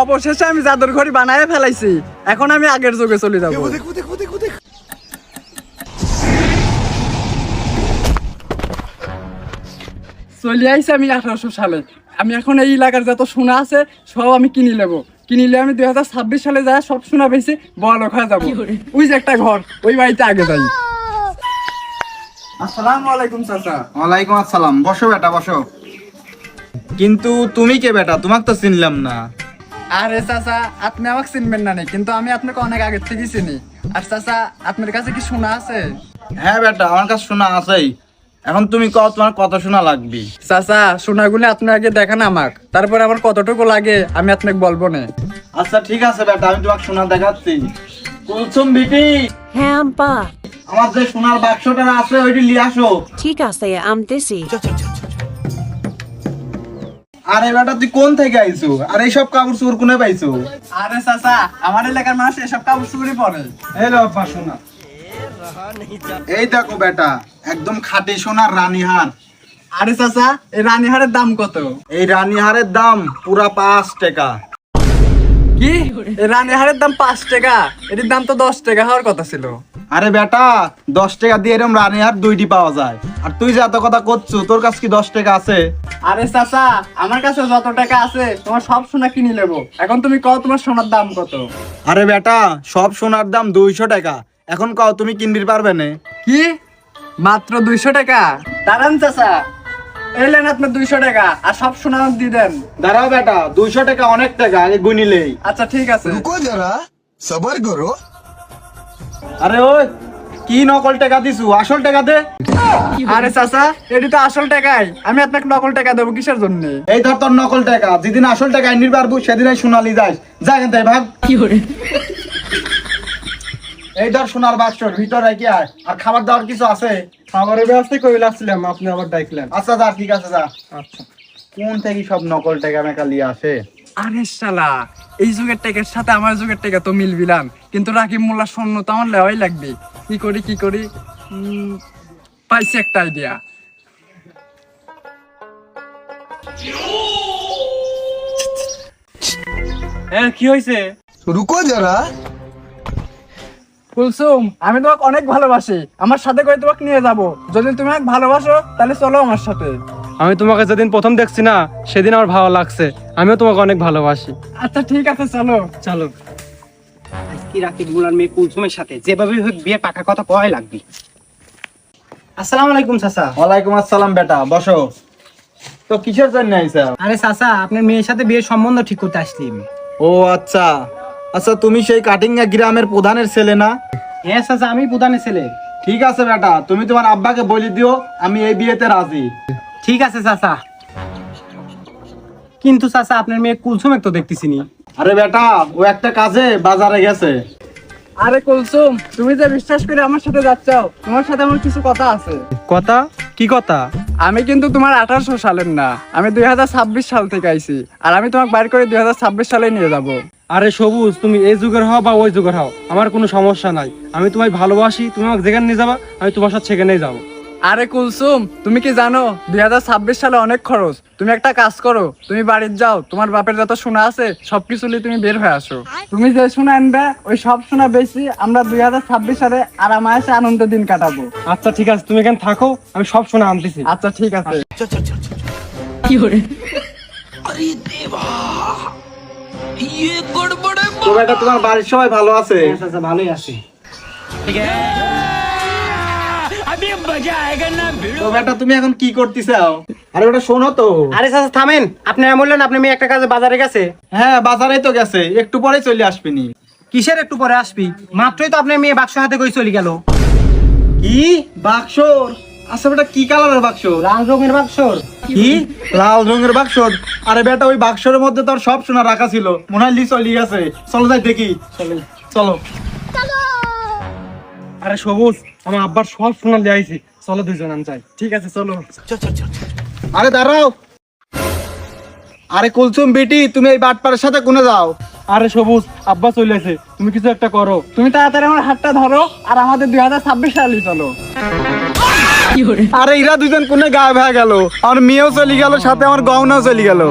অবশেষে আমি জাদুর ঘড়ি বানায় ফেলাইছি। এখন আমি আগের যুগে চলে যাব। চলে আইছি আমি 1800 সালে। আমি এখন এই এলাকার যত সোনা আছে সব আমি কিনে নেবো। কিনিলে আমি 2026 সালে যায় সব সোনা বেশি বড়লোক হয়ে যাবো। ওই যে একটা ঘর, ওই বাড়িতে আগে যাই। আসসালামু আলাইকুম চাচা। ওয়ালাইকুম আসসালাম। বসো বেটা বসো। কিন্তু তুমি কে বেটা? তোমাকে তো চিনলাম না। আরে চাচা, আপনি আমাকে চিনবেন না কিন্তু আমি আপনাকে অনেক আগে থেকে চিনি। আর চাচা, আপনার কাছে কি সোনা আছে? হ্যাঁ বেটা, আমার কাছে শোনা আছেই। এখন তুমি কও তোমার কত শোনা লাগবে? চাচা, সোনাগুলো আপনি আগে দেখান আমাক, তারপর আমার কতটুকু লাগে আমি আপনাকে বলবো না। আচ্ছা ঠিক আছে বেটা, আমি তোমাকে সোনা দেখাচ্ছি। কুলসুম বিটি, হ্যাঁ আম্পা, আমার যে সোনার বাক্সটা আছে ওইটি নিয়ে আসো। ঠিক আছে আনতেছি। আরে বেটা, তুই কোন থেকে আইছো? আর এইসব কাপড় চোপড় কোনে পাইছো? আরে চাচা, আমার এলাকার মানুষ এসব কাপড় চুপড়ি পরে। এই লো আপা সোনা। এই দেখো বেটা, একদম খাঁটি সোনার রানীহার। আরে চাচা, এই রানীহারের দাম কত? এই রানীহারের দাম পুরা 5 টাকা। কি? এই রানীহারের দাম 5 টাকা? এটির দাম তো 10 টাকা হওয়ার কথা ছিল। আরে বেটা, 10 টাকা দিয়ে এরকম রানীহার 2টি পাওয়া যায়। আর তুই যে এত কথা করছো, তোর কাছে কি 10 টাকা আছে? আরে চাচা, আমার কাছে যত টাকা আছে তোমার সব সোনা কিনে নেবো। এখন তুমি কও তোমার সোনার দাম কত? আরে বেটা, সব সোনার দাম 200 টাকা। এখন কও তুমি কিনতে পারবে না? কি? মাত্র 200 টাকা? দাঁড়ান চাচা, এলেন আপনার 200 টাকা আর সব সোনা আমাকে দিয়ে দেন। দাঁড়াও বেটা, 200 টাকা অনেক টাকা, আগে গুনিলেই। আচ্ছা ঠিক আছে। रुको जरा सबर करो। আরে ওই কি নকল টাকা দিছু? আসল টাকা দে। আরে চাচা, এটি তো আসল টাকাই। আমি আপনাকে নকল টাকা দেবো কিসের জন্য? এই ধর তোর নকল টাকা। যেদিন আসল টাকা আইনির পারবো সেদিন সোনালি যাস। যা এখান থেকে ভাগ। এই ধর সোনার বাক্সর ভিতরে কি আর খাবার দাবার কিছু আছে? খাবারের ব্যবস্থা করে আসছিলাম, আপনি আবার ডাকলেন। আচ্ছা যা, ঠিক আছে যা। আচ্ছা। কোন থেকে সব নকল টাকা মেকা লিয়ে আসে? আরে শালা, এই যুগের টাকার সাথে আমার যুগের টাকা তো মিলবিলাম, কিন্তু রাকিব মোল্লা স্বর্ণ তো আমার লেওয়াই লাগবে। কি করি পাইছি একটা আইডিয়া। কি হয়েছে? रुको जरा কুলসুম, আমি তোমাকে অনেক ভালোবাসি। আমার সাথে করে তোমাকে নিয়ে যাব। যদি তুমি আমাকে ভালোবাসো তাহলে চলো আমার সাথে। আমি তোমাকে যেদিন প্রথম দেখছি না, সেদিন আমার ভালো লাগছে। আমিও তোমাকে অনেক ভালোবাসি। আচ্ছা ঠিক আছে, চলো। চলো। আজকে রাকিব মুলার মেয়ে কুলসুমের সাথে যেভাবে হোক বিয়ে পাকা কথা কয় লাগবে। আসসালামু আলাইকুম চাচা। ওয়ালাইকুম আসসালাম বেটা, বসো। তো কিসের জন্য আইছা? আরে চাচা, আপনার মেয়ের সাথে বিয়ের সম্বন্ধ ঠিক করতে আসলাম। ও আচ্ছা আচ্ছা, তুমি সেই কাটিঙ্গা গ্রামের প্রধানের ছেলে না? হ্যাঁ চাচা, আমি প্রধানের ছেলে। ঠিক আছে বেটা, তুমি তোমার আব্বাকে বলে দিও আমি এই বিয়েতে রাজি। ঠিক আছে চাচা। কিন্তু চাচা, আপনার মেয়ে কুলসুম তো দেখতেছি নি। আরে বেটা, ও একটা কাজে বাজারে গেছে। আরে কুলসুম, তুমি যে বিশ্বাস করে আমার সাথে যাচ্ছ, তোমার সাথে আমার কিছু কথা আছে। কথা? কি কথা? আমি কিন্তু তোমার 1800 সালের না, আমি 2026 সাল থেকে আইছি। আর আমি তোমাকে বাইর করে 2026 সালে নিয়ে যাব। আরে সবুজ, তুমি এই যুগের হও বা ওই যুগের হও, আমার কোনো সমস্যা নাই। আমি তোমায় ভালোবাসি। তুমি আমাকে যেখানে নিয়ে যাবা আমি তোমার সাথে সেখানেই যাবো। আরে কুলসুম, তুমি কি জানো 2026 সালে অনেক খরচ? তুমি একটা কাজ করো, তুমি বাড়িতে যাও, তোমার বাপের যত সোনা আছে সবকিছু নিয়ে তুমি বের হয়ে আসো। তুমি যে সোনা আনবে ওই সব সোনা বেশি আমরা 2026 সালে আরামায়েশে আনন্দ দিন কাটাবো। আচ্ছা ঠিক আছে, তুমি এখানে থাকো, আমি সব শোনা আনতেছি। আচ্ছা ঠিক আছে। তো বেটা, তোমার বাড়ির সবাই ভালো আছে? হ্যাঁ চাচা, ভালোই আছে। তো বেটা, তুমি এখন কি করতে চাও? আরে বেটা শোনো তো। আরে চাচা থামেন, আপনি বললেন আপনার মেয়ে একটা কাজে বাজারে গেছে। হ্যাঁ, বাজারেই তো গেছে, একটু পরে চলে আসবিনি। কিসের একটু পরে আসবি? মাত্রই তো আপনার মেয়ে বাক্স হাতে করে চলে গেল। কি বাক্স? আচ্ছা বেটা, কি কালারের বাক্স? লাল রঙের বাক্স। কি লাল রঙের বাক্স? আরে বেটা, ওই বাক্সের মধ্যে তোর সব সোনা রাখা ছিল, মনে হয় চলে গেছে। চলো যাই দেখি। চলো। আরে সবুজ, আমার আব্বার সব শোনা দিয়ে আইছি। চলো দুইজন আমি যাই। ঠিক আছে, চলো। আরে দাঁড়াও। আরে কুলসুম বেটি, তুমি এই বাটপাড়ের সাথে কোনে যাও? আরে সবুজ, আব্বা চলে আসে, তুমি কিছু একটা করো। তুমি তাড়াতাড়ি আমার হাতটা ধরো আর আমাদের 2026 সালে চলো। আরে এরা দুজন কোনে গায়েব হয়ে গেল? আমার মেয়েও চলে গেল, সাথে আমার গহনাও চলে গেল।